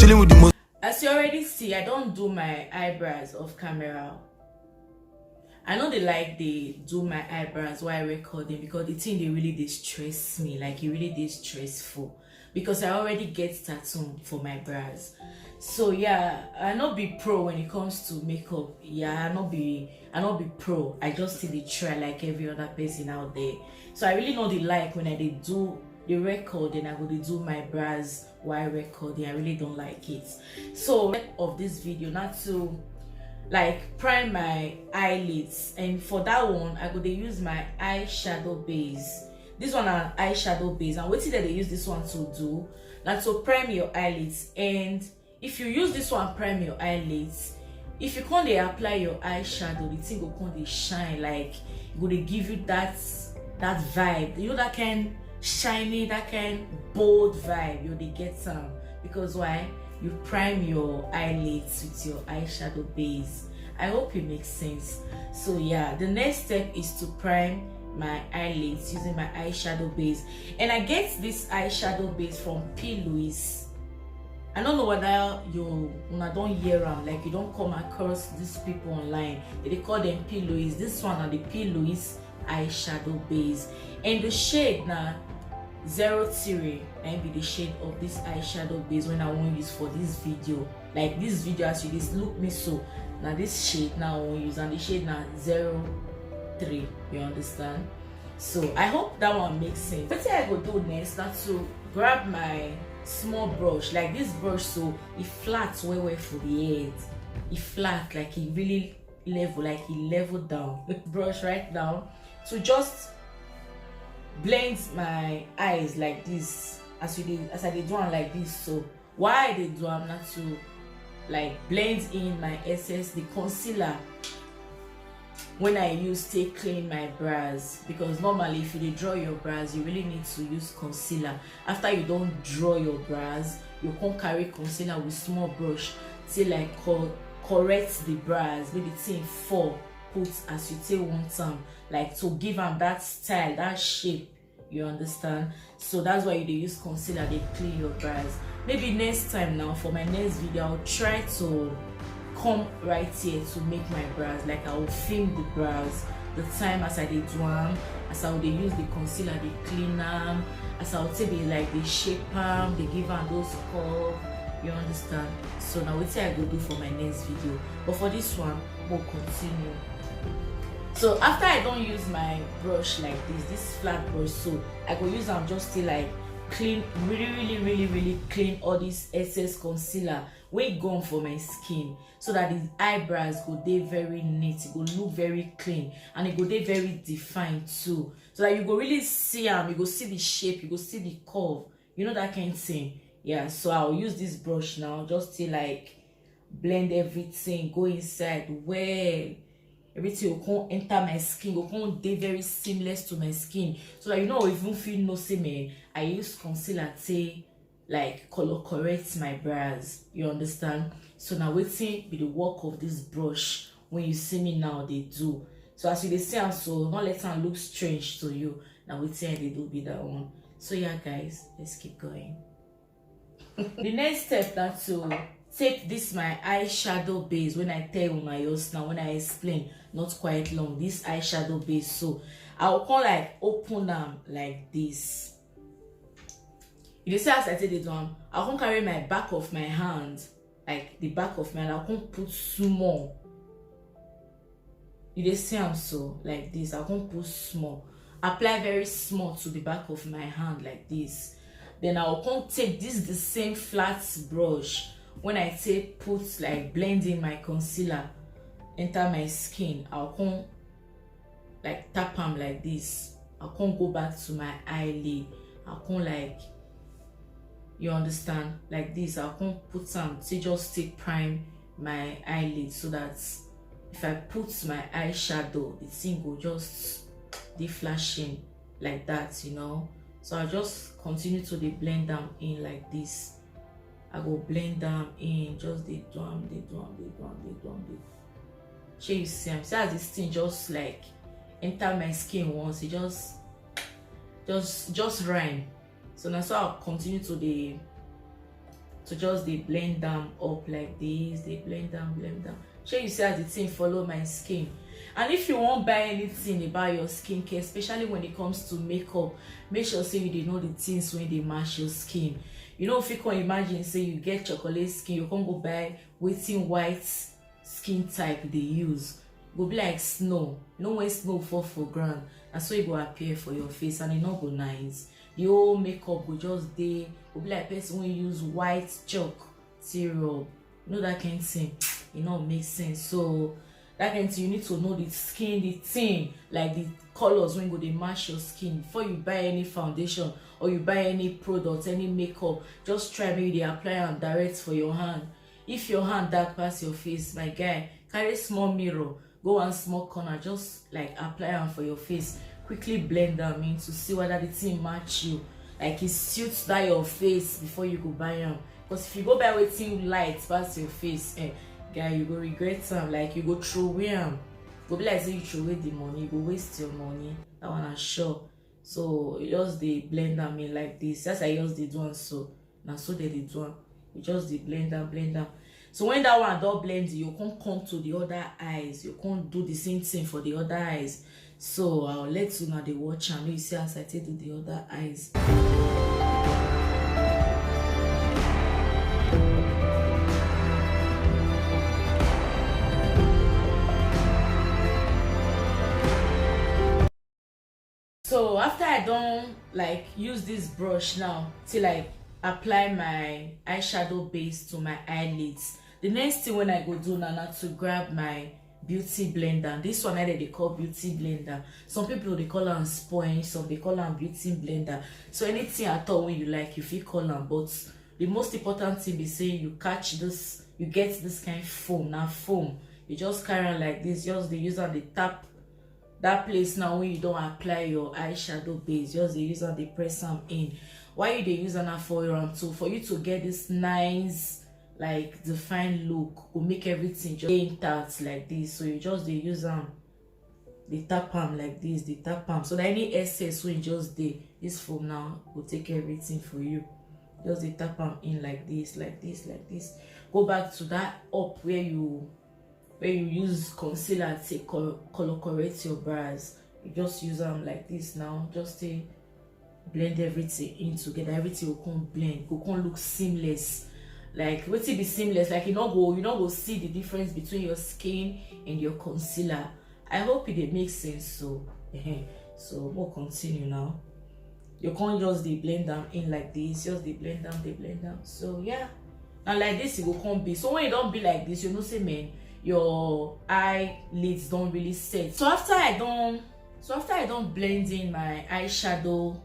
chilling with the most. As you already see, I don't do my eyebrows off camera. I know they like they do my eyebrows while recording because the thing they really distress me, like it really is stressful because I already get tattoo for my brows. So yeah, I not be pro when it comes to makeup. Yeah, I not be pro. I just still try like every other person out there. So I really know they like when I they do the recording, I go to do my brows while recording. I really don't like it. So of this video, not to like prime my eyelids, and for that one I go to use my eyeshadow base. This one an eyeshadow base, and what did they use this one to do? Now to prime your eyelids. And if you use this one prime your eyelids, if you can't apply your eyeshadow, the thing will come shine, like it will give you that vibe, you know, that kind shiny, that kind bold vibe. You get some because why? You prime your eyelids with your eyeshadow base. I hope it makes sense. So yeah, the next step is to prime my eyelids using my eyeshadow base, and I get this eyeshadow base from P.Louise. I don't know whether when I don't hear them, like you don't come across these people online. They call them P.Louise. This one are the P.Louise eyeshadow base, and the shade now 03 and be the shade of this eyeshadow base when I want use for this video. Like this video, as you just look me, so now this shade now I want use, and the shade now 03. You understand? So I hope that one makes sense. What I go do next now to grab my small brush, like this brush, so it flat way for the head. It flat, like it really level, like it level down. Brush right down to just blend my eyes like this, as I did do like this. So why I did do, I'm not to like blend in my excess the concealer when I use to clean my brows, because normally if you draw your brows, you really need to use concealer. After you don't draw your brows, you can't carry concealer with small brush till like correct the brows, maybe thing 4 put as you take one time, like to give them that style, that shape. You understand? So that's why you use concealer, they clean your brows. Maybe next time, now for my next video, I'll try to come right here to make my brows, like I will film the brows the time as I did do them, as I would use the concealer, they clean them, as I would say they like they shape them, they give them those curves. You understand? So now what I go do for my next video, but for this one we'll continue. So after I don't use my brush like this flat brush, so I go use them just to like clean, really clean all this excess concealer wey gone for my skin, so that the eyebrows go dey very neat, it go look very clean, and it go dey very defined too, so that you go really see them, you go see the shape, you go see the curve, you know, that kind of thing. Yeah, so I'll use this brush now just to like blend everything, go inside well. Everything will come enter my skin, will come dey very seamless to my skin, so that you know, even feel no say man, I use concealer to like color correct my brows. You understand? So now waiting be the work of this brush. When you see me now, they do. So as you see, so not let them look strange to you. Now waiting they do be that one. So yeah, guys, let's keep going. The next step that to take this my eyeshadow base, when I tell you my use now, when I explain not quite long, this eyeshadow base, so I'll come like open them like this. You see, as I did it on, I'll come carry my back of my hand, like the back of my hand, I'll come put small. You see, I'm so like this, I'll come put small, apply very small to the back of my hand like this. Then I'll come take this the same flat brush. When I take put like blend in my concealer, enter my skin, I'll come like tap them like this. I'll come go back to my eyelid. I'll come like, you understand, like this. I'll come put some to just take prime my eyelid, so that if I put my eyeshadow, the thing will just be flashing like that, you know. So I just continue to blend them in like this. I go blend them in, just they do them. Shey you see, see as this thing just like enter my skin once, it just rhyme. So now, so I'll continue to to just they blend them up like this. They blend them. Sure, you see as the thing follow my skin. And if you won't buy anything about your skincare, especially when it comes to makeup, make sure say you know the things when they match your skin. You know, if you can imagine say you get chocolate skin, you can't go buy waiting white skin type they use. Go be like snow. You know when snow fall for ground, that's so it go appear for your face and it not go nice. The whole makeup go just dey go be like person when you use white chalk syrup. You know that kind of thing. It not make sense. So that kind of thing, you need to know the skin, the thing, like the colors when go they match your skin before you buy any foundation or you buy any product, any makeup. Just try maybe they apply and direct for your hand. If your hand dark past your face, my guy, carry small mirror, go one small corner, just like apply them for your face. Quickly blend them in to see whether the thing match you, like it suits that your face before you go buy them. Because if you go buy waiting light past your face, guy, you go regret them. Like you go throw away them. Go be like say you throw away the money, you go waste your money. That one I'm sure. So you just they blend them in like this. That's how I just they do one. So now so they do one. You just they blend them. So when that one don't blend, you can't come to the other eyes. You can't do the same thing for the other eyes. So I'll let you know the watch and you see as I take do the other eyes. So after I don't like use this brush now till I apply my eyeshadow base to my eyelids, the next thing when I go do now to grab my beauty blender. This one either they call beauty blender. Some people they call them sponge, some they call them beauty blender. So anything at all when you like, you feel call them. But the most important thing is saying you catch this, you get this kind of foam. Now foam, you just carry on like this. Just they use on the tap that place now when you don't apply your eyeshadow base. Just they use on the press them in. Why you they use on that for you to get this nice like defined look, will make everything just intact like this. So you just they use them, they tap them like this, they tap them. So that any excess when just this foam now will take everything for you. Just they tap them in like this. Go back to that up where you use concealer to color correct your brows. You just use them like this now. Just blend everything in together. Everything will come blend, will come look seamless. Like what it be seamless, like you not go see the difference between your skin and your concealer. I hope it makes sense. So so we'll continue now. You can't just blend them in like this, just blend them. So yeah, and like this it will come be. So when it don't be like this, you know say man, your eyelids don't really set. So after I don't blend in my eyeshadow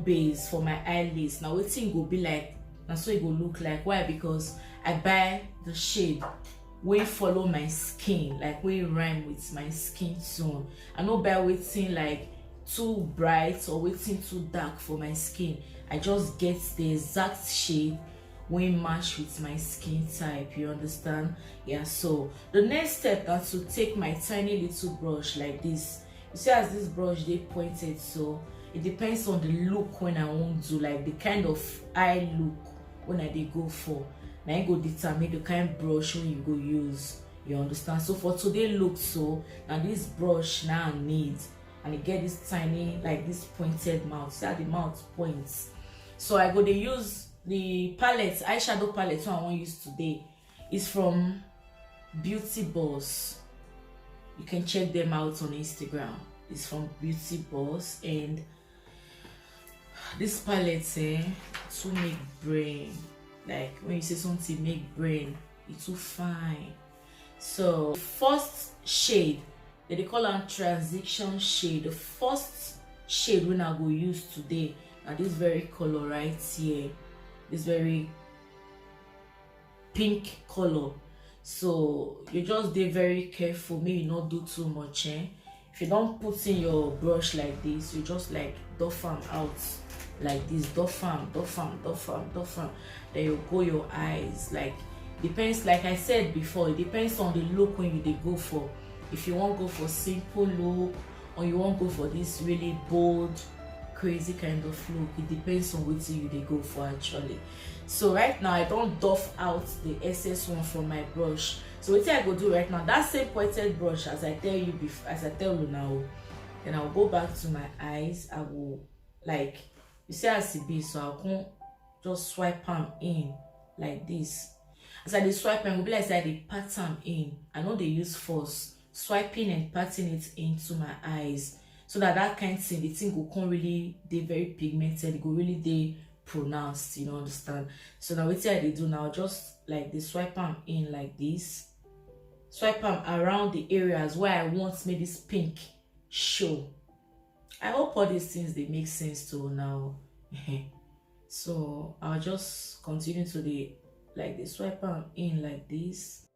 base for my eyelids, now what thing will be like. And so it will look like. Why? Because I buy the shade we follow my skin, like we rhyme with my skin tone. I don't buy waiting like too bright or waiting too dark for my skin. I just get the exact shade we match with my skin type. You understand? Yeah. So the next step is to take my tiny little brush like this. You see as this brush they pointed, so it depends on the look when I want to, like the kind of eye look when I they go for. Now I go determine the kind of brush when you go use. You understand? So for today look, so now this brush now I need, and it get this tiny like this pointed mouth. See how the mouth points. So I go to use the palette, eyeshadow palette one I want to use today. Is from Beauty Boss. You can check them out on Instagram. It's from Beauty Boss, and this palette to make brain. Like when you say something make brain, it's too fine. So first shade, they call them transition shade. The first shade when I go use today, and this very color right here, this very pink color. So you just be very careful, may you not do too much. If you don't put in your brush like this, you just like doff them out like this, doff them. Then you go your eyes. Like depends, like I said before, it depends on the look when you they go for. If you want to go for simple look, or you want to go for this really bold crazy kind of look. It depends on what you they go for actually. So right now I don't doff out the excess one from my brush. So what I go do right now, that same pointed brush as I tell you before, as I tell you now, then I'll go back to my eyes. I will, like, you see as it be, so I'll come just swipe them in like this. As I dey swipe am, go be like say I dey pat am in. I know they use force, swiping and patting it into my eyes, so that kind of thing, the thing go come really dey very pigmented, it go really dey pronounced, you know, understand? So now what I dey do now, just like they swipe am in like this, swipe am around the areas where I want make this pink show. I hope all these things they make sense to now. So I'll just continue to the like they swipe them in like this.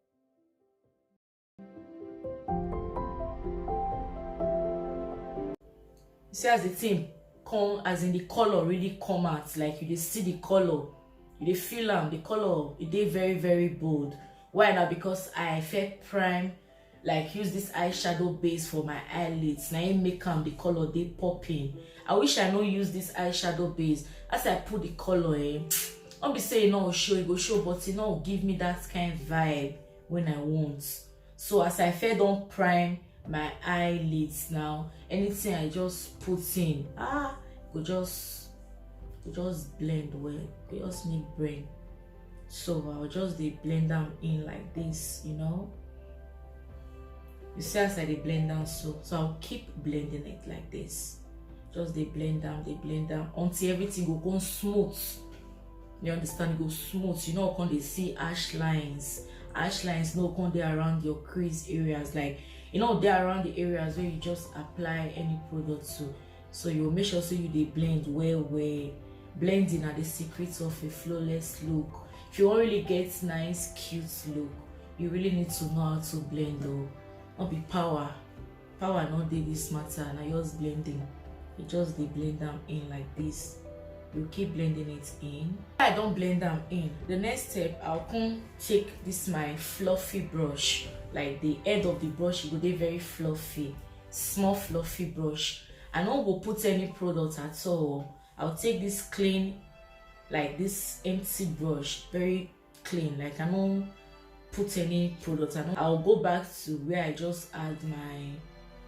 You see as the thing come, as in the color really come out, like you see the color, you feel them, the color it dey very bold. Why now? Because I felt prime, like use this eyeshadow base for my eyelids. Now it make them the color they popping. I wish I no use this eyeshadow base. As I put the color in, I'll be saying no show, it go show, but it no give me that kind of vibe when I want. So as I fed on prime my eyelids now, anything I just put in, go just blend well, it just make brain. So I'll just blend them in like this, you know. You see as I blend down, so I'll keep blending it like this. Just blend down until everything go come smooth. You understand? It go smooth. You know, when they see ash lines no come there around your crease areas, like, you know, there around the areas where you just apply any product to. So you make sure so you blend well. Blending are the secrets of a flawless look. If you want really get nice cute look, you really need to know how to blend though. Not be power not dey this matter, and I just blending. You just blend them in like this. You keep blending it in. I don't blend them in. The next step, I'll come take this my fluffy brush, like the end of the brush, it will be very fluffy, small fluffy brush. I don't go put any product at all. I'll take this clean, like this empty brush, very clean, like I don't put any product. I'll go back to where I just add my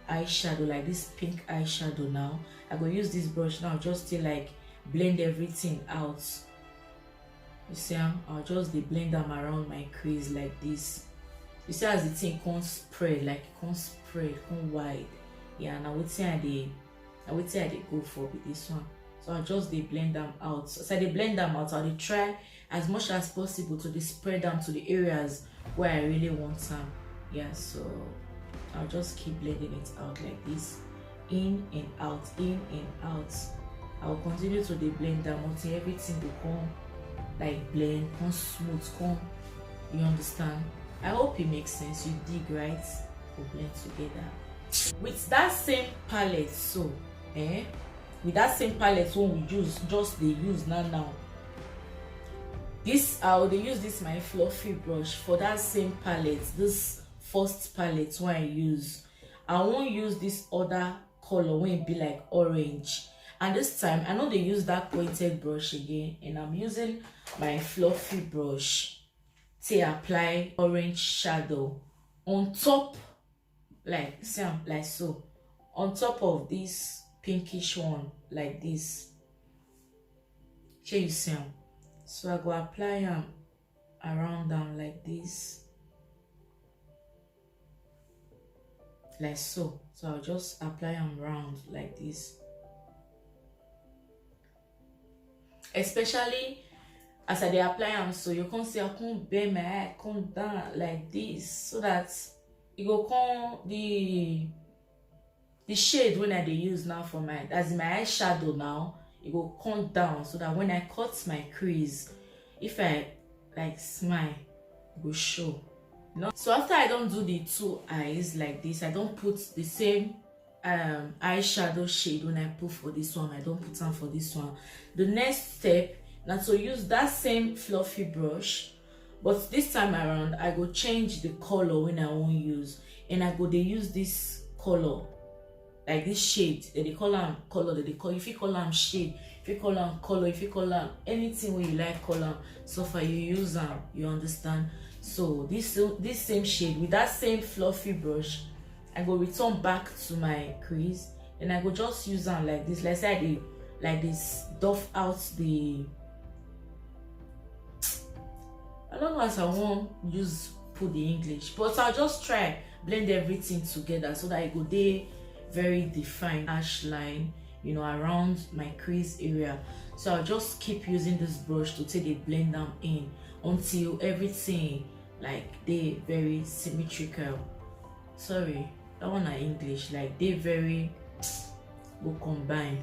eyeshadow, like this pink eyeshadow. Now I go use this brush now just to like blend everything out. You see, I'll just blend them around my crease like this. You see as the thing can't spread, like it can't spread, can't wide. Yeah, now what I go for with this one. So I'll just blend them out. So I blend them out, I'll try as much as possible to spread them to the areas where I really want them. Yeah, so I'll just keep blending it out like this, in and out, in and out. I will continue to blend them until everything will come like blend, come smooth, come, you understand? I hope it makes sense. You dig, right? We'll blend together with that same palette. So with that same palette when we use now this, I'll use this my fluffy brush for that same palette, this first palette when I use. I won't use this other color when it be like orange. And this time I know they use that pointed brush again, and I'm using my fluffy brush to apply orange shadow on top, like so, on top of this pinkish one, like this. Here you see them. So I go apply them around them like this, like so. So I'll just apply them round like this. Especially as I apply them, so you can see I can't bend my eye, come down like this, so that it go come the shade when I use now for my, as in my eyeshadow now, it will come down, so that when I cut my crease, if I like smile, it will show. You know? So after I don't do the two eyes like this, I don't put the same eyeshadow shade when I put for this one. I don't put them for this one. The next step now to use that same fluffy brush, but this time around I go change the color when I won't use, and I go use this color, like this shade, they call them color, they call, if you call them shade, if you call them color, if you call them anything where you like color, so far you use them, you understand. So this same shade with that same fluffy brush, I go return back to my crease, and I go just use them like this. Let's say I did like this, doff out the, I don't know as I won't use put the English, but I'll just try blend everything together so that it go dey very defined ash line, you know, around my crease area. So I'll just keep using this brush to take it blend them in until everything like they very symmetrical. Sorry, that one are English, like they very go combine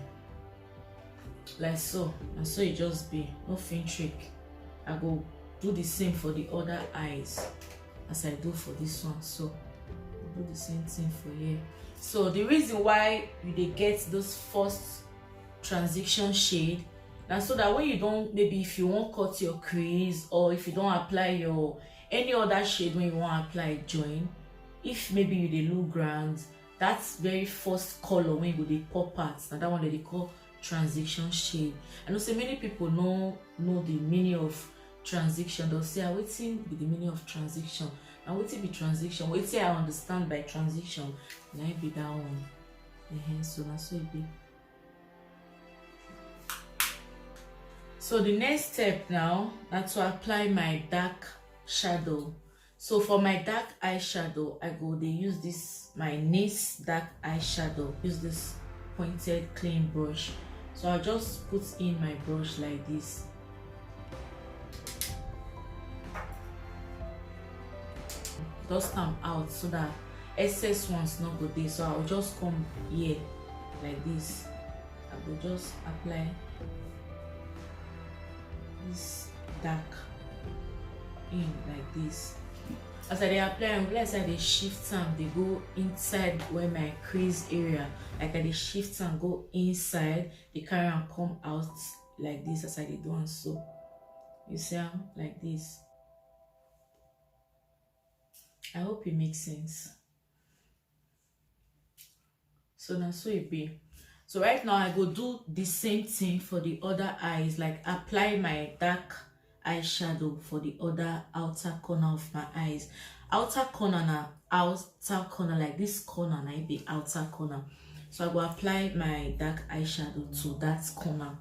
like so, and so it just be nothing trick. I go do the same for the other eyes as I do for this one. So I'll do the same thing for here. So the reason why you dey get those first transition shade, and so that when you don't, maybe if you won't cut your crease, or if you don't apply your any other shade when you want to apply join, if maybe you dey look grand, that's very first color when you go dey pop out, and that one that they call transition shade. I know say many people know the meaning of transition. They'll say, wetin be the meaning of transition, and wetin be transition, wetin I understand by transition, na it be that one. So na so it be. So the next step now na to apply my dark shadow. So for my dark eyeshadow, I go dey use this my NYX dark eyeshadow. Use this pointed clean brush. So I'll just put in my brush like this. Dust them out so that excess ones not go there. So I'll just come here like this. I will just apply this dark in like this. As I apply, I'm glad I they shift them, they go inside where my crease area. Like I they shift and go inside, they carry and come out like this as I they do, and so you see them like this. I hope it makes sense. So that's so it be. So right now I go do the same thing for the other eyes, like apply my dark eyeshadow for the other outer corner of my eyes. Outer corner na outer corner, like this corner na it be outer corner. So I go apply my dark eyeshadow to that corner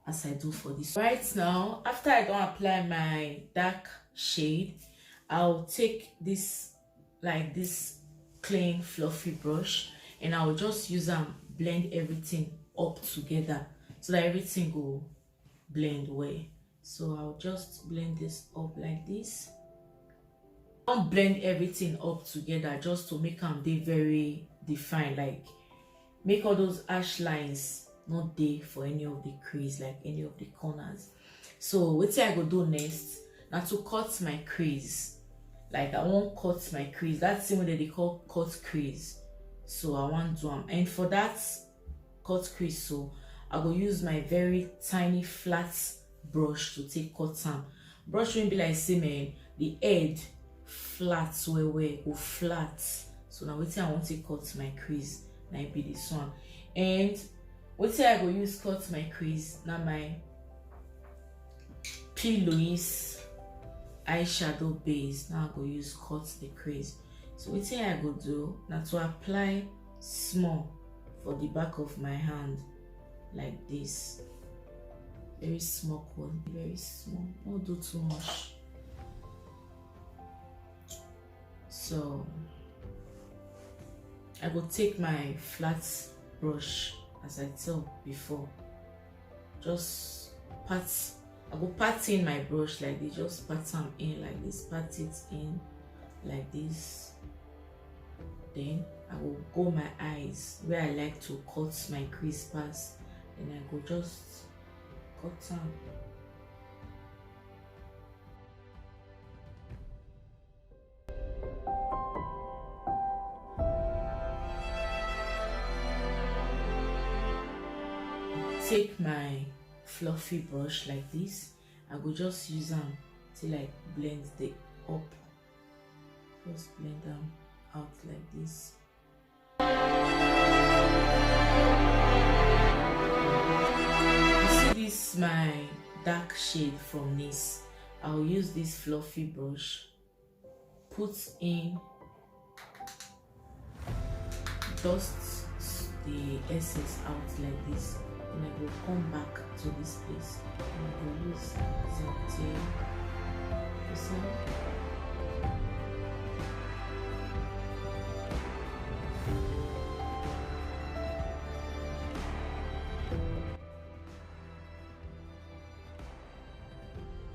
as I do for this. Right now, after I don't apply my dark shade, I'll take this like this clean fluffy brush, and I'll just use and blend everything up together so that everything go blend well. So I'll just blend this up like this. Don't blend everything up together just to make them they very defined, like make all those ash lines not there for any of the crease, like any of the corners. So what I go do next now to cut my crease. Like I won't cut my crease. That's the one that they call cut crease. So I want to do them, and for that cut crease, so I go use my very tiny flat brush to take cut them. Brush won't be like cement, the head flat where go flat. So now what I want to cut my crease, now it be this one. And what I go use cut my crease now, my P.Louise eyeshadow base. Now I go use cut the crease. So what I go do now to apply small for the back of my hand like this. Very small one, very small, don't do too much. So I will take my flat brush, as I told before, just pat, I will pat in my brush like this, just pat them in like this, pat it in like this. Then I will go my eyes where I like to cut my crease pass, and I go just cut them. Take my fluffy brush like this, I go just use them till I blend the up. Just blend them out like this. This is my dark shade from this. I'll use this fluffy brush, put in, dust the essence out like this, and I will come back to this place and I will use Fenty.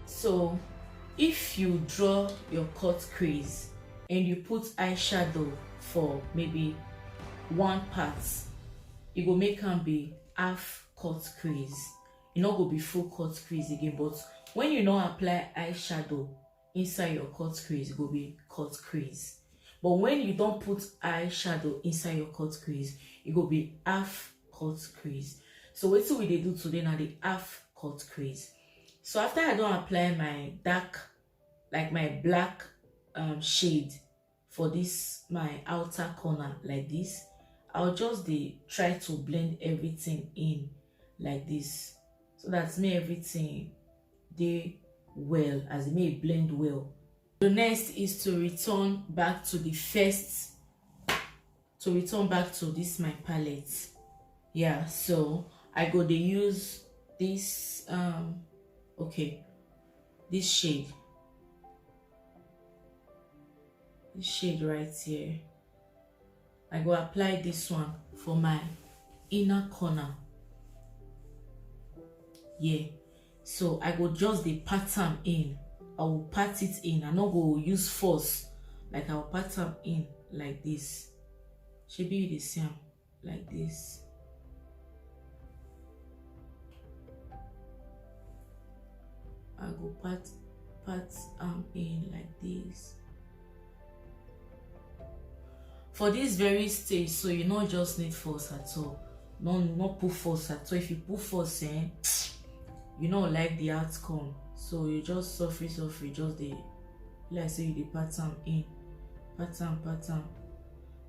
So if you draw your cut crease and you put eyeshadow for maybe one part, it will make them be half cut crease. It not go be full cut crease again. But when you not apply eyeshadow inside your cut crease, it will be cut crease. But when you don't put eyeshadow inside your cut crease, it will be half cut crease. So what we they do today now, the half cut crease. So after I don't apply my dark, like my black shade for this my outer corner like this, I'll just try to blend everything in like this, so that's me everything they well, as it may blend well. The next is to return back to the first, to return back to this my palette. Yeah, so I go to use this okay, this shade right here. I go apply this one for my inner corner. Yeah, so I go just the pattern in. I will pat it in. I not go use force, like I'll pattern in like this. Should be the same like this. I go pat in like this. For this very stage, so you not just need force at all. Not put force at all. If you put force in, you don't like the outcome. So you just soften, just the, like say you the pattern in, pattern.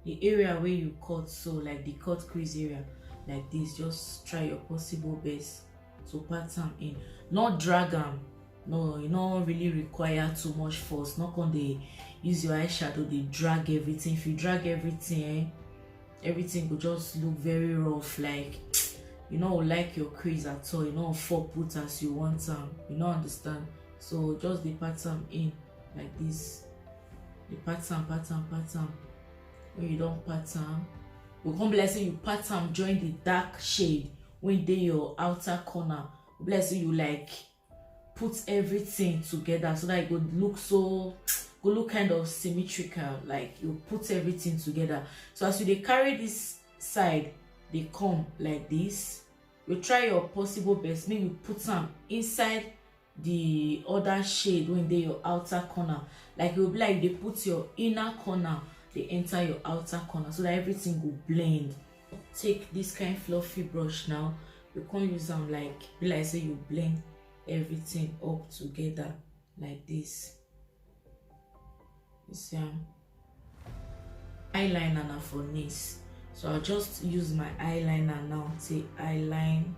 The area where you cut, so like the cut crease area, like this, just try your possible best to pattern in. Not drag them. No, you don't really require too much force. Not on the use your eyeshadow, they drag everything. If you drag everything, everything will just look very rough, like you don't like your crease at all. You don't fall put as you want them. You don't understand. So just the pattern in like this. The pattern. When you don't pattern, we come bless you pattern join the dark shade when they your outer corner. Bless you like put everything together so that it would look so go look kind of symmetrical, like you put everything together. So as you carry this side, they come like this. You try your possible best, maybe put some inside the other shade when they your outer corner, like it will be like they put your inner corner, they enter your outer corner, so that everything will blend. Take this kind of fluffy brush now, you can't use them like be like say you blend everything up together like this. You see, eyeliner now for this, so I'll just use my eyeliner now to eyeline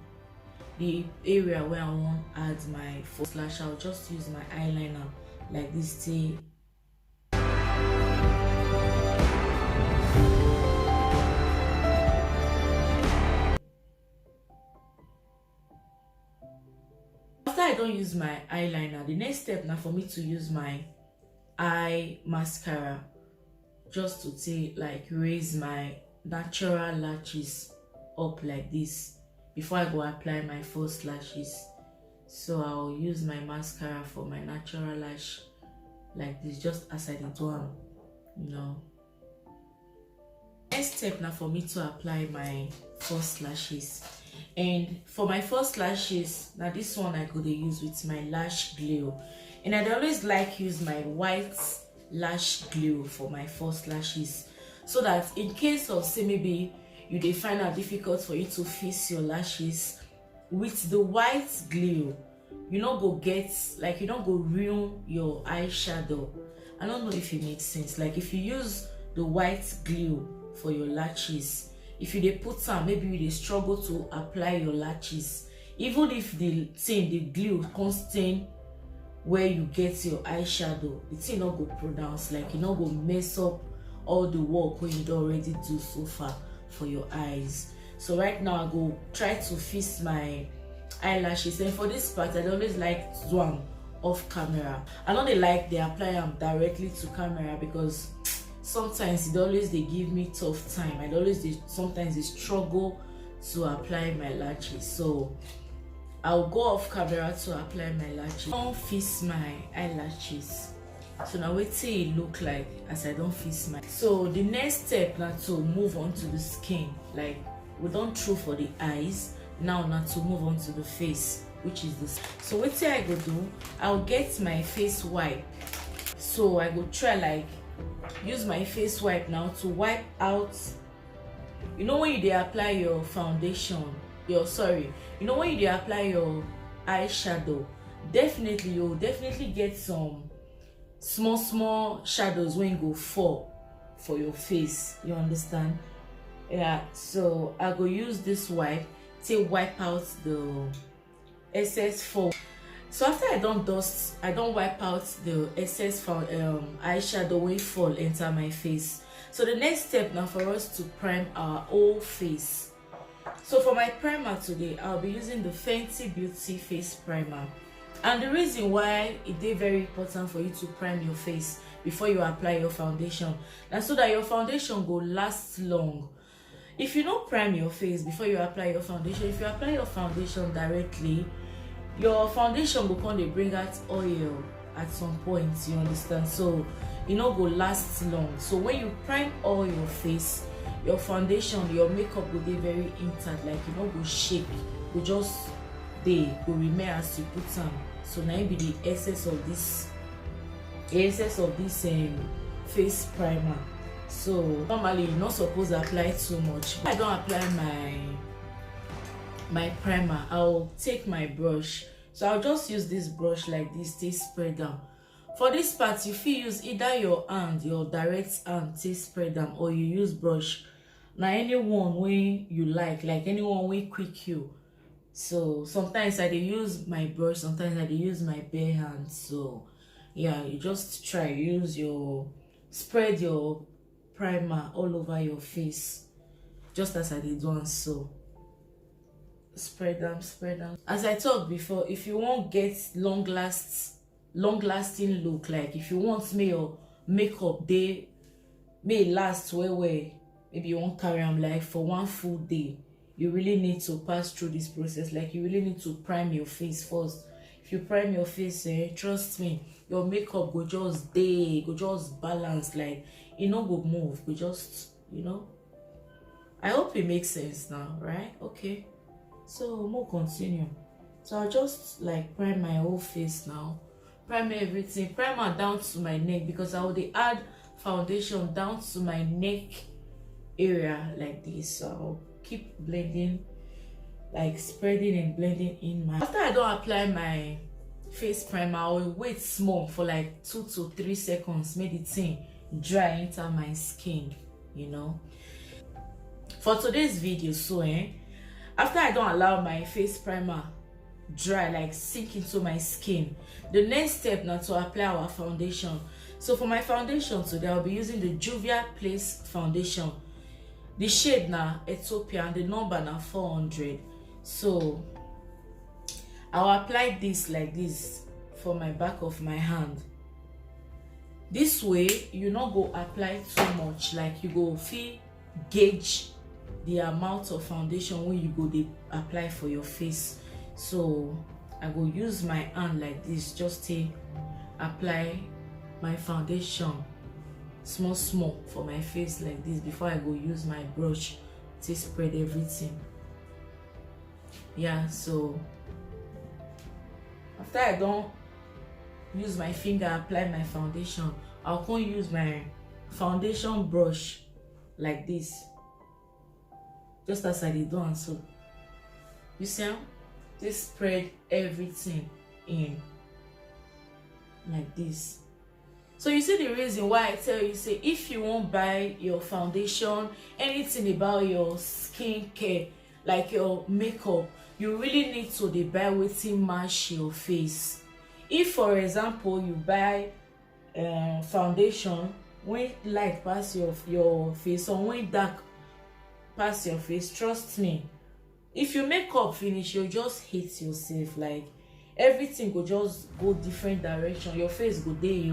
the area where I want to add my false lash. I'll just use my eyeliner like this to I don't use my eyeliner. The next step now for me to use my eye mascara, just to take like raise my natural lashes up like this before I go apply my false lashes. So I'll use my mascara for my natural lash like this, just as I did one, you know. Next step now for me to apply my false lashes. And for my false lashes, now this one I could use with my lash glue, and I'd always like use my white lash glue for my false lashes, so that in case of say maybe you find it difficult for you to fix your lashes with the white glue, you don't go get like you don't go ruin your eyeshadow. I don't know if it makes sense. Like if you use the white glue for your lashes, if you dey put am, maybe you dey struggle to apply your lashes, even if the thing, the glue come stain where you get your eyeshadow, the thing not go pronounce, like you not go mess up all the work wey you don already do so far for your eyes. So right now I go try to fix my eyelashes, and for this part I always like to do am off camera. I know they like they apply them directly to camera because sometimes it always they give me tough time. I always sometimes they struggle to apply my lashes, so I'll go off camera to apply my lashes. I don't fix my eyelashes, so now wait till it look like as I don't fix my. So the next step now to move on to the skin, like we don't throw for the eyes now to move on to the face, which is this. So what I go do, I'll get my face wipe. So I go try like use my face wipe now to wipe out, you know when you apply your foundation, you know when you apply your eyeshadow, you'll definitely get some small shadows when you go fall for your face, you understand? Yeah, so I go use this wipe to wipe out the excess fall. So after I don't wipe out the excess eyeshadow when fall enter my face. So the next step now for us to prime our whole face. So for my primer today, I'll be using the Fenty Beauty Face Primer. And the reason why it is very important for you to prime your face before you apply your foundation, and so that your foundation will last long. If you don't prime your face before you apply your foundation, if you apply your foundation directly, your foundation will come to bring out oil at some point, you understand? So it not go last long. So when you prime all your face, your foundation, your makeup will be very intact, like you not go shake, will just go remain as you put them. So now it be the essence of this face primer. So normally you're not supposed to apply too much. I don't apply my primer. I'll take my brush. So I'll just use this brush like this to spread down. For this part, you feel use either your hand, your direct hand to spread down, or you use brush. Now anyone way you like anyone way quick you. So sometimes I use my brush, sometimes I use my bare hand. So yeah, you just try spread your primer all over your face, just as I did one. So spread them. As I talked before, if you won't get long lasting look, like if you want your makeup may last well, maybe you won't carry them like for one full day, you really need to pass through this process. Like you really need to prime your face first. If you prime your face, trust me, your makeup go just balance, like it no go move, go just, you know. I hope it makes sense now, right? Okay, so we'll continue. So I'll just like prime my whole face now, prime everything, primer down to my neck, because I will add foundation down to my neck area like this. So I'll keep blending, like spreading and blending in my. After I don't apply my face primer, I will wait small for like 2 to 3 seconds, make the thing dry enter my skin, you know. For today's video, so after I don't allow my face primer dry, like sink into my skin, the next step now to apply our foundation. So for my foundation today, I'll be using the Juvia Place foundation. The shade now Ethiopia and the number now 400. So I'll apply this like this for my back of my hand. This way you not go apply too much, like you go feel gauge the amount of foundation when you go apply for your face. So I go use my hand like this just to apply my foundation small for my face like this before I go use my brush to spread everything. Yeah, so after I don't use my finger apply my foundation, I'll come use my foundation brush like this, just as I did done. So you see, just spread everything in like this. So you see the reason why I tell you, say, if you won't buy your foundation, anything about your skincare, like your makeup, you really need to dey buy wetin match your face. If for example you buy foundation when light pass your face or when dark pass your face, trust me, if you make up finish, you just hate yourself. Like everything go just go different direction. Your face go dey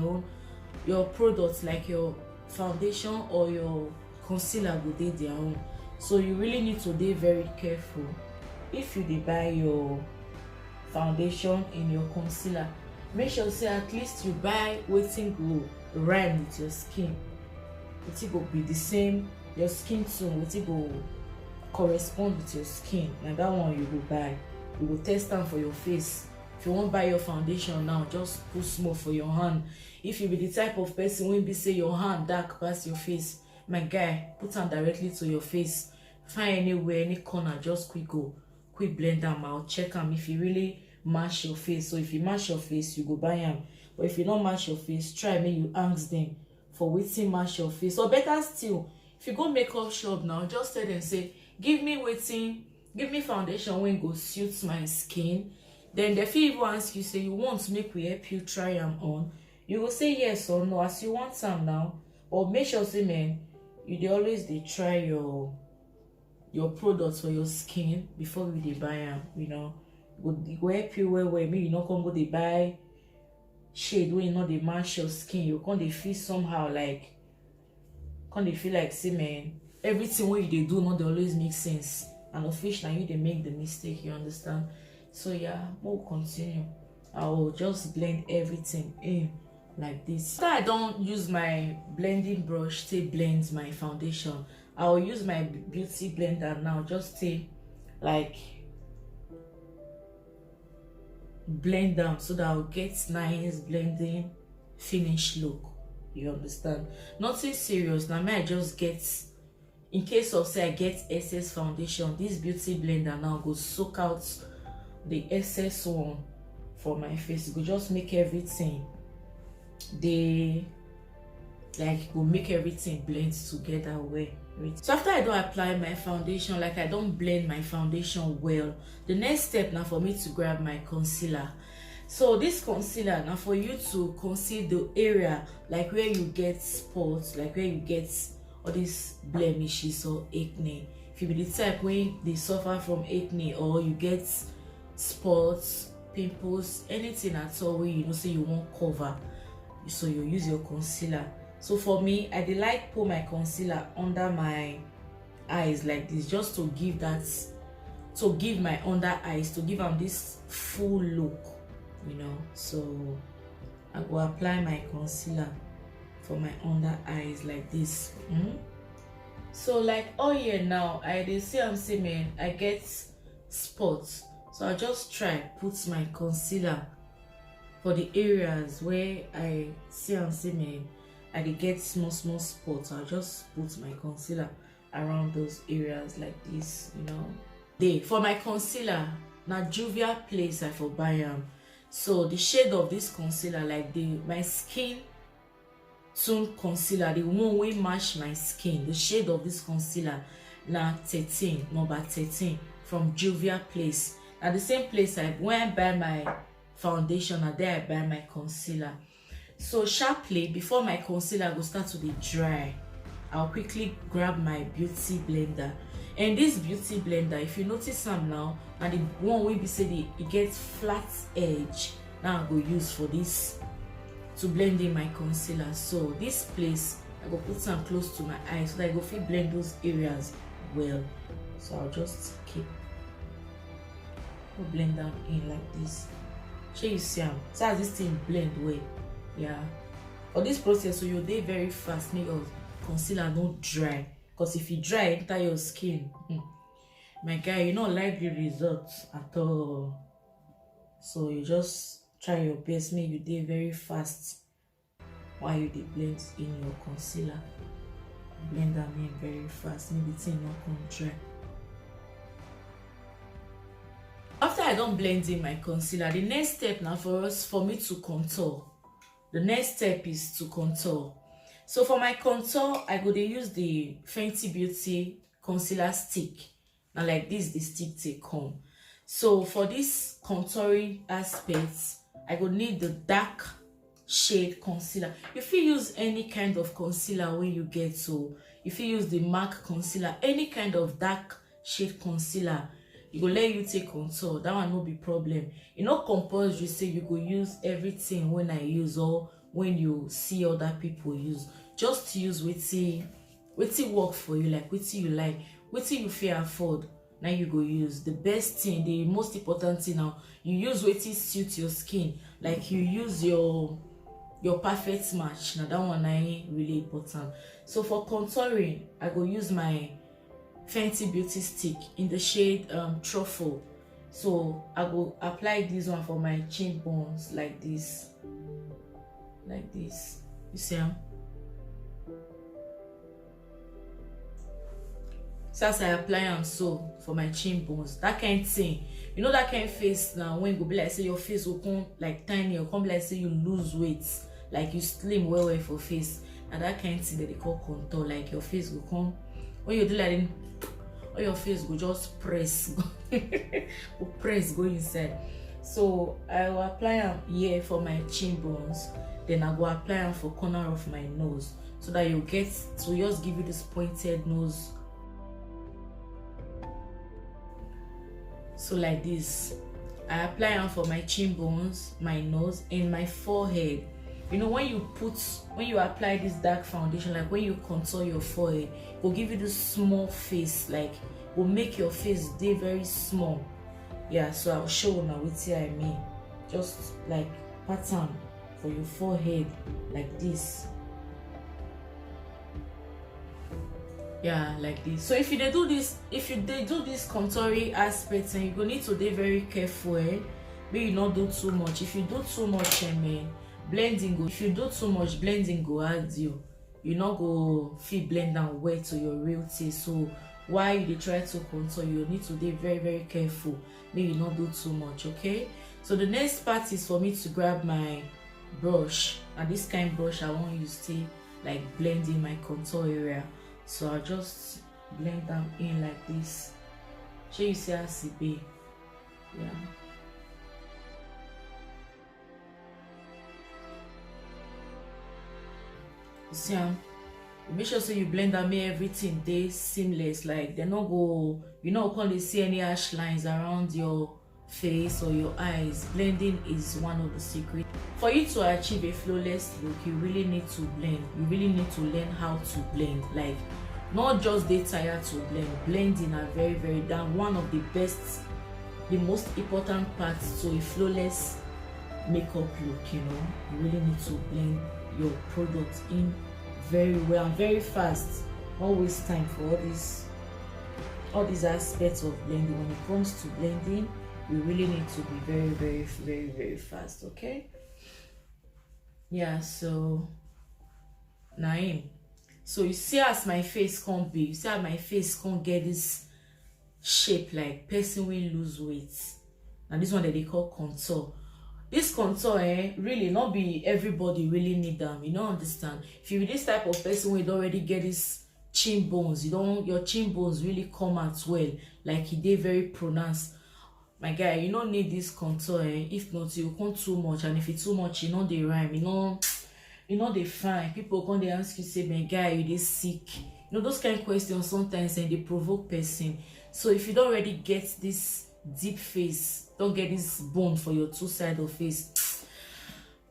your products, like your foundation or your concealer, go dey their own. So you really need to dey very careful. If you dey buy your foundation in your concealer, make sure say at least you buy wetin go rhyme with your skin, wetin go be the same, your skin tone, wetin go correspond with your skin. Na that one you go buy. You go test am for your face. If you wan buy your foundation now, just put small for your hand. If you be the type of person wey be say your hand dark pass your face, my guy, put am directly to your face. Find anywhere, any corner, just quick blend am out. Check am if e really match your face. So if e match your face, you go buy am. But if e no match your face, try make you ask them for wetin match your face. Or better still, if you go makeup shop now, just tell them say, give me foundation wey go suit my skin. Then they fit even ask you, say, you want make we help you try am on? You go say yes or no as you want am now. But make sure say, man, you dey always dey try your products for your skin before you dey buy am. You know, it go help you well. Maybe you no come go dey buy shade wey no dey match your skin. You come dey feel somehow, like come dey feel like, say, man, everything wey you dey do no dey always make sense, and of which na you dey make the mistake. You understand? So yeah, we'll continue. I will just blend everything in like this. After I don't use my blending brush to blend my foundation, I will use my beauty blender now, just to like blend them so that I'll get nice blending finish look. You understand? Nothing serious. Now may I just get, in case of say I get excess foundation, this beauty blender now go soak out the excess one for my face. It go just make everything go make everything blend together well. So after I don't apply my foundation, like I don't blend my foundation well, the next step now for me to grab my concealer. So this concealer now for you to conceal the area like where you get spots, like where you get all these blemishes or acne. If you be the type where they suffer from acne, or you get spots, pimples, anything at all where you know say you won't cover, so you use your concealer. So for me, I like put my concealer under my eyes like this, just to give my under eyes, to give them this full look, you know. So I will apply my concealer for my under eyes like this. So like all year now, I see I'm saying, man, I get spots. So I just try put my concealer for the areas where I see I'm saying, man, I get small spots. I'll just put my concealer around those areas like this, you know. For my concealer, now Juvia place I for buy am. So the shade of this concealer, like my skin tone concealer, the one wey match my skin, the shade of this concealer now number 13 from Juvia place. At the same place when I buy my foundation, and there I buy my concealer. So sharply, before my concealer will start to be dry, I'll quickly grab my beauty blender. And this beauty blender, if you notice some now, and the one will be say it gets flat edge, now I go use for this to blend in my concealer. So this place I go put some close to my eyes so that I go fit blend those areas well. So I'll just keep blend them in like this. Shey you see am, so as this thing blend well. Yeah, for this process, so you'll be very fast, make your concealer not dry, because if you dry enter your skin, my guy, you don't like the results at all. So you just try your best, make you do very fast while you blend in your concealer. Blend them in very fast, make the thing not come dry. After I don't blend in my concealer, the next step now for me to contour. The next step is to contour. So for my contour, I go to use the Fenty Beauty concealer stick. Now like this, the stick take come. So for this contouring aspects, I go need the dark shade concealer. If you use any kind of concealer when you get, so if you use the MAC concealer, any kind of dark shade concealer, you go let you take contour. That one no be problem. You know, compulsory say you go use everything when I use or when you see other people use. Just use wetin work for you, like wetin you like, wetin you feel afford. Now you go use the best thing, the most important thing. Now you use wetin suit your skin, like you use your perfect match. Now that one ain't really important. So for contouring, I go use my Fenty Beauty stick in the shade Truffle. So I go apply this one for my chin bones like this, you see them? So as I apply them so for my chin bones, that kind of thing, you know, that kind of face now when you go be like say your face will come like tiny, or come like say you lose weight, like you slim well for face, and that kind of thing that they call contour. Like your face will come when you do like or your face will just press go inside. So I will apply them here for my chin bones, then I go apply them for corner of my nose, so that you get to just give you this pointed nose. So like this, I apply them for my chin bones, my nose, and my forehead. You know, when you apply this dark foundation, like when you contour your forehead, it will give you this small face, like will make your face day very small. Yeah, so I'll show you now what I mean. Just like pattern for your forehead like this. Yeah, like this. So if you do this contouring aspects, and you go need to be very careful, but you not do too much. If you do too much, blending go. If you do too much, blending go hard you. You not go feel blend down well to your real taste. So while you try to contour, you need to be very, very careful. May you not do too much, okay? So the next part is for me to grab my brush, and this kind of brush I want you to stay like blend in my contour area. So I'll just blend them in like this. Show you see how it be. Yeah. You see, make sure so you blend them, make everything they seamless. Like they not go, you know, can't see any harsh lines around your face or your eyes. Blending is one of the secrets. For you to achieve a flawless look, you really need to blend. You really need to learn how to blend. Like not just they tired to blend. Blending are very, very down. One of the best, the most important parts to a flawless makeup look. You know, you really need to blend your product in very well and very fast. Not waste time for all these aspects of blending. When it comes to blending, you really need to be very, very, very, very fast. Okay. Yeah. So Naim. So you see as my face can't be, you see how my face can't get this shape like person will lose weight. And this one that they call contour. This contour, really not be everybody really need them. You don't understand. If you be this type of person who don't already get this chin bones, your chin bones really come out well, like they very pronounced. My guy, you don't need this contour. If not, you come too much, and if it's too much, you know they rhyme. You know they fine. People come they ask you, say, my guy, you they sick. You know those kind of questions sometimes, and they provoke person. So if you don't already get this deep face, don't get this bone for your two side of face,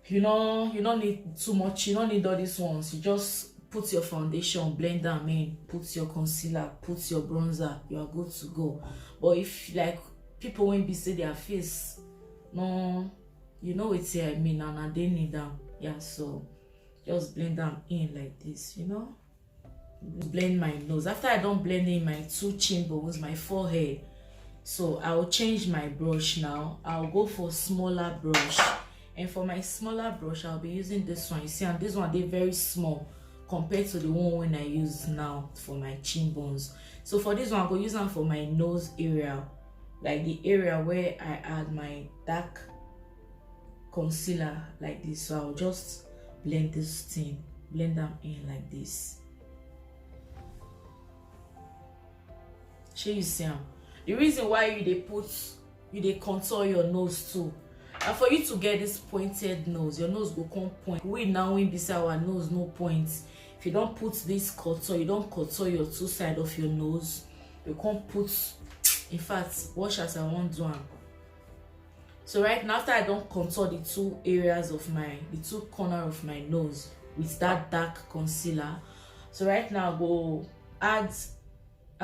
you don't need too much. You don't need all these ones. You just put your foundation, blend them in, put your concealer, put your bronzer, you are good to go. But if like people when be say their face, no, you know what I mean, and they need them. Yeah, so just blend them in like this, you know. Blend my nose. After I don't blend in my two chin bones, my forehead, so I'll change my brush now. I'll go for smaller brush, and for my smaller brush I'll be using this one. You see, and this one they're very small compared to the one when I use now for my chin bones. So for this one I'll go use them for my nose area, like the area where I add my dark concealer like this. So I'll just blend this thing, blend them in like this. Shey you see am? The reason why you dey contour your nose too, and for you to get this pointed nose, your nose go come point. We now when beside our nose no points. If you don't put this contour, you don't contour your two sides of your nose, you can't put, in fact, watch as I want to do am. So right now, after I don't contour the two areas of the two corner of my nose with that dark concealer, so right now I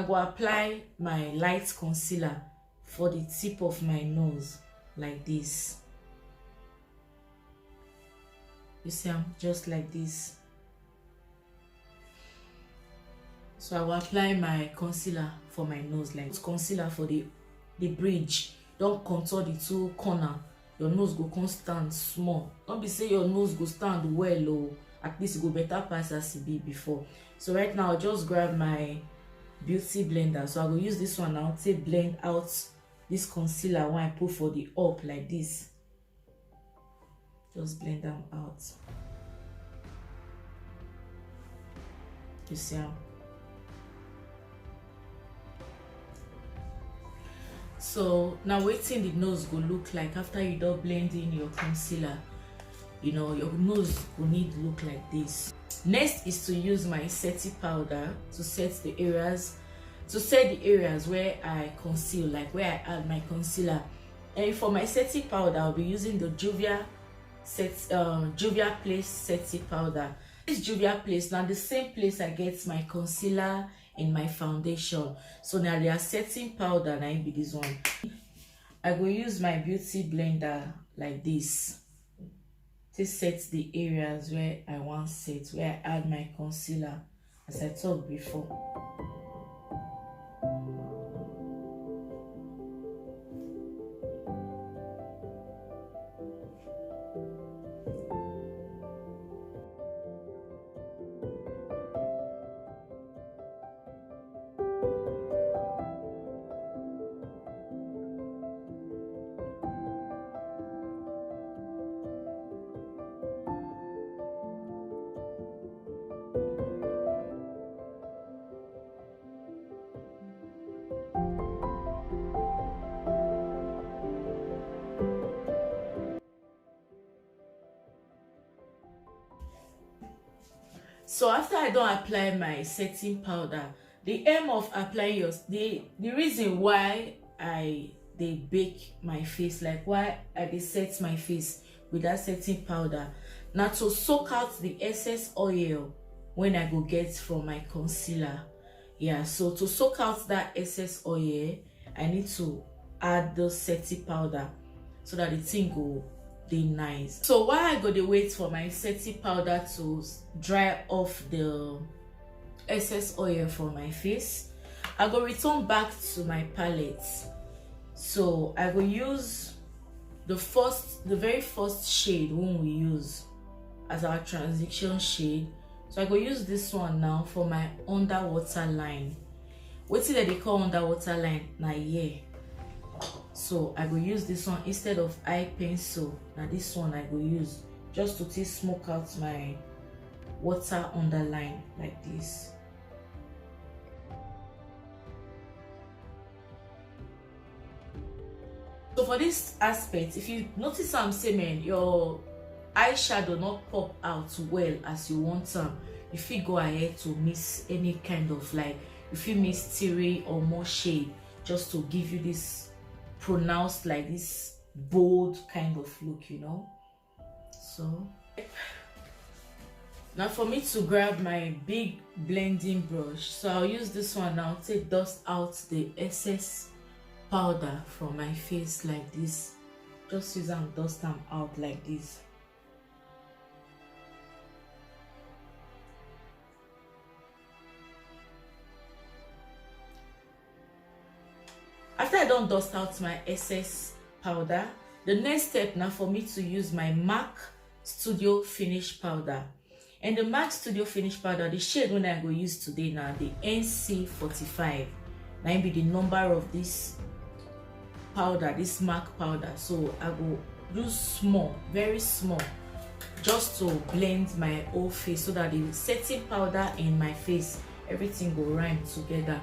go apply my light concealer for the tip of my nose like this. You see, I'm just like this. So I will apply my concealer for my nose, like concealer for the bridge. Don't contour the two corner. Your nose go come stand small. Don't be say your nose go stand well, or at least it go better pass as it be before. So right now I'll just grab my beauty blender. So I will use this one now to blend out this concealer when I put for the up like this. Just blend them out. You see how? So now wetin the nose go look like after you don blend in your concealer. You know, your nose will need to look like this. Next is to use my setting powder to set the areas where I conceal, like where I add my concealer. And for my setting powder, I'll be using the Juvia Place setting powder. This Juvia Place, now the same place I get my concealer and my foundation. So now their setting powder, now be this one. I will use my beauty blender like this to set the areas where I want set, where I add my concealer, as I talked before. So after I don't apply my setting powder, the aim of applying the reason why they bake my face, like why I set my face with that setting powder, now to soak out the excess oil when I go get from my concealer. Yeah, so to soak out that excess oil, I need to add the setting powder so that the thing go dey nice. So while I go to wait for my setting powder to dry off the excess oil from my face, I go return back to my palette. So I will use the very first shade when we use as our transition shade. So I go use this one now for my underwater line. Wetin they call underwater line na here. So I will use this one instead of eye pencil. Now this one I will use just to smoke out my water underline like this. So for this aspect, if you notice I'm saying your eyeshadow not pop out well as you want them, if you go ahead to miss any kind of, like, if you miss 3 or more shade, just to give you this pronounced, like this bold kind of look, you know. So now for me to grab my big blending brush, so I'll use this one now to dust out the excess powder from my face like this. Just use and dust them out like this. After I don't dust out my excess powder, the next step now for me to use my MAC Studio Finish powder. And the MAC Studio Finish powder, the shade when I go use today now, the NC45. Now be the number of this powder, this MAC powder. So I go use small, very small, just to blend my whole face so that the setting powder in my face, everything will rhyme together.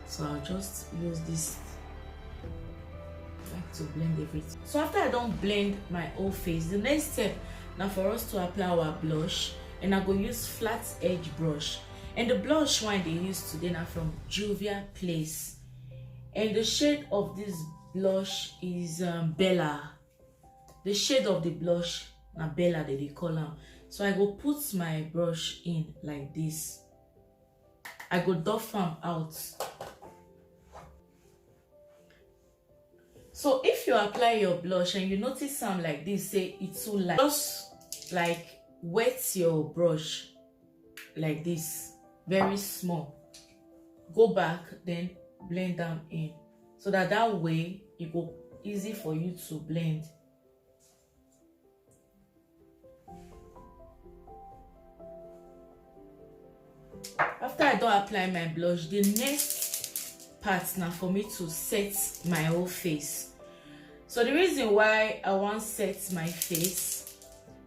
So I'll just use this like to blend everything. So after I don't blend my whole face, the next step now for us to apply our blush, and I go use flat edge brush. And the blush one they use today now from Juvia place, and the shade of this blush is Bella. The shade of the blush now Bella that they call them. So I go put my brush in like this. I go doff them out. So if you apply your blush and you notice some like this, say it's too light, just like wet your brush like this, very small. Go back, then blend them in, so that way it go easy for you to blend. After I don't apply my blush, the next part now for me to set my whole face. So the reason why I want to set my face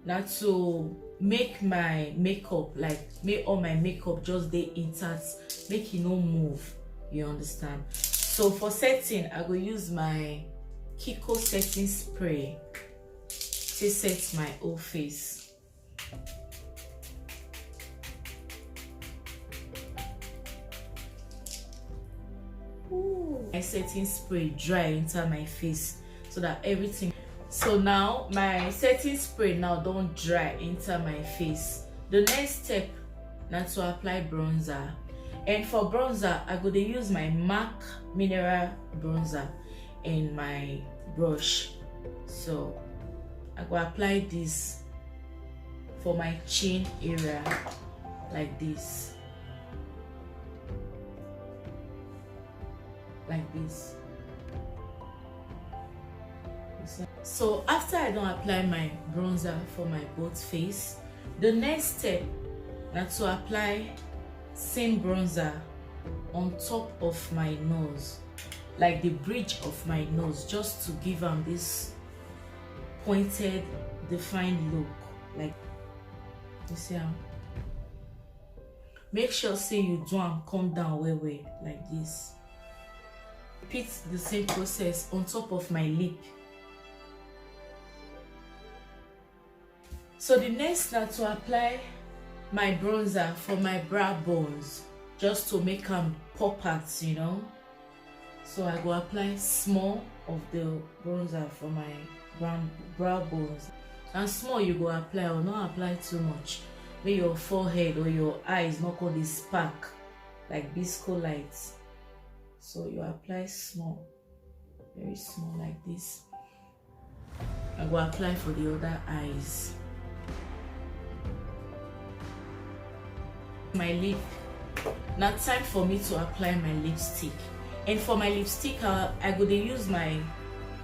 now to make my makeup, like make all my makeup just stay intact, make it no move, you understand? So for setting, I will use my Kiko setting spray to set my whole face. My setting spray dry into my face so that everything. So now my setting spray now don't dry into my face. The next step now to apply bronzer, and for bronzer I go to use my MAC mineral bronzer in my brush. So I go apply this for my chin area like this. Like this. So after I don't apply my bronzer for my both face, the next step now to apply same bronzer on top of my nose, like the bridge of my nose, just to give them this pointed, defined look. Like you see how. Make sure say you do and come down way like this. Repeat the same process on top of my lip. So the next now to apply my bronzer for my brow bones, just to make them pop out, you know. So I go apply small of the bronzer for my brow bones, and small you go apply, or not apply too much, make your forehead or your eyes not go this spark like disco lights. So you apply small, very small like this. I go apply for the other eyes. My lip. Now time for me to apply my lipstick. And for my lipstick, I go to use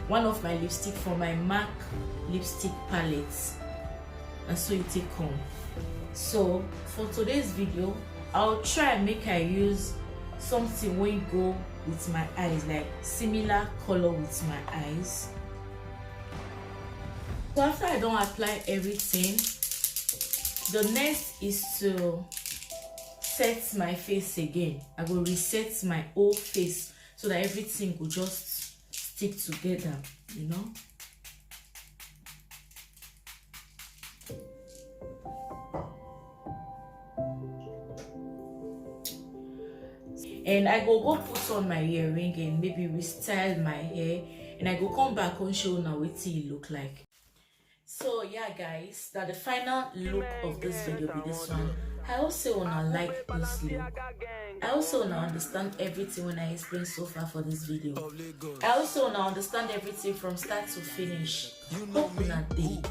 one of my lipstick for my MAC lipstick palettes. And so you take home. So for today's video, I'll try and make I use something when go with my eyes, like similar color with my eyes. So after I don't apply everything, the next is to set my face again. I will reset my whole face so that everything will just stick together, you know. And I go put on my earring and maybe restyle my hair, and I go come back and show now what it look like. So yeah guys, that the final look of this video be this one. I also wanna like this look. I also wanna understand everything when I explain so far for this video. I also wanna understand everything from start to finish. Hope una dig.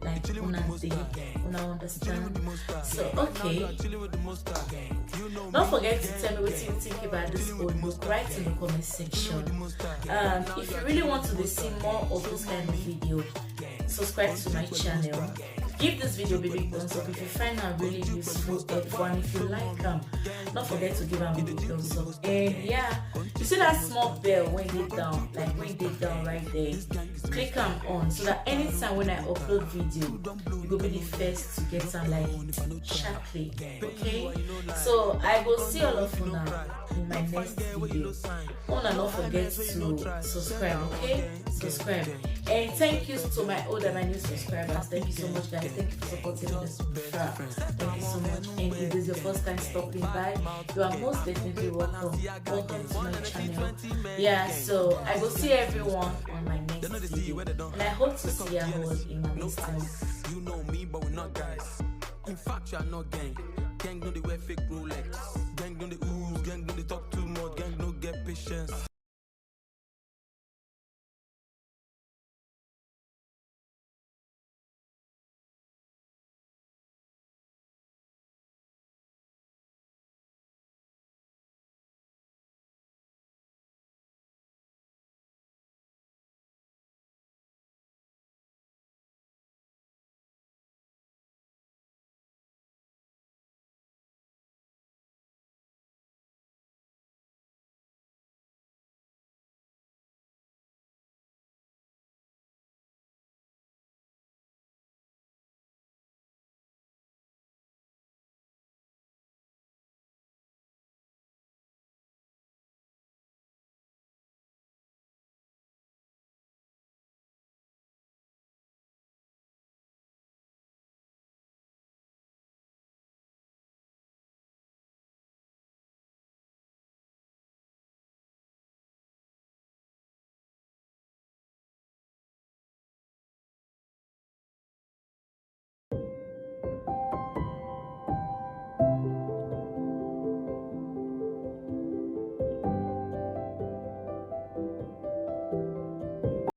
Like una dig, una understand. So okay. Don't forget to tell me what you think about this old look. Write in the comment section. If you really want to see more of this kind of video, subscribe to my channel. Give this video a big thumbs up if you find them really useful, helpful, and if you like them, don't forget to give them a big thumbs up. And yeah, you see that small bell when they down, like when they down right there, click them on so that anytime when I upload video, you will be the first to get them like sharply. Okay, so I will see all of you now in my next video. Don't forget to subscribe. Okay, subscribe. And thank you to my old and my new subscribers. Thank you so much, guys. Thank you for supporting this. Thank you so much. And if this is your first time stopping by, you are most definitely welcome. Welcome to my channel. Yeah, so I will see everyone on my next video, and I hope to see you all in my next time. You know me, but we're not guys. In fact, you are not gang. Gang know they wear fake Rolex. Gang know they ooze. Gang know they talk too much. Gang no get patience.